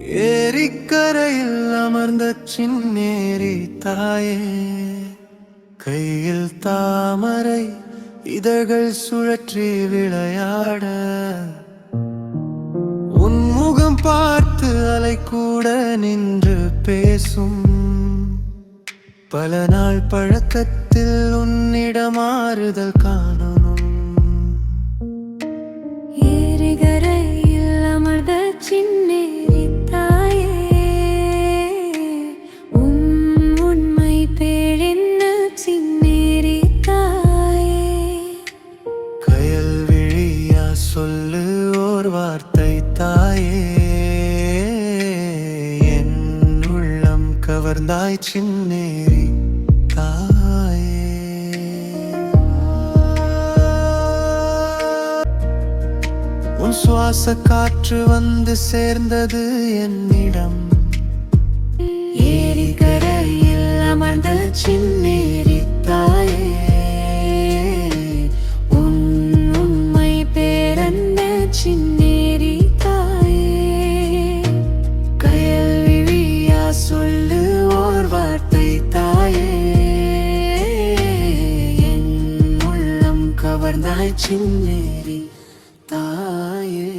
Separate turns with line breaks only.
ஏரிக்கரையில் அமர்ந்த சின்னேரி தாயே, கையில் தாமரை இதழ்கள் சுழற்றி விளையாட, உன் முகம் பார்த்து அலை கூட நின்று பேசும். பல நாள் பழக்கத்தில் உன்னிடம் ஆறுதல் காணணும்.
ஏரிகரையில் அமர்ந்த சின்னேரி தாயே, உண்மை பேரென்ன சின்னேரி தாயே?
கயல் விழியா சொல்லு ஓர் வார்த்தை தாயே, என் உள்ளம் கவர்ந்தாய் சின்னேரி தாயே. உன் சுவாச காற்று வந்து சேர்ந்தது என்னிடம்.
ஏரிகரையில் அமர்ந்த சின்னேரி தாயே, உண்மை பேரென்ன சின்னேரி தாயே? கயல் விழியா சொல்லு ஓர் வார்த்தை தாயே, என் உள்ளம் கவர்ந்தாய் சின்னேரி தாயே.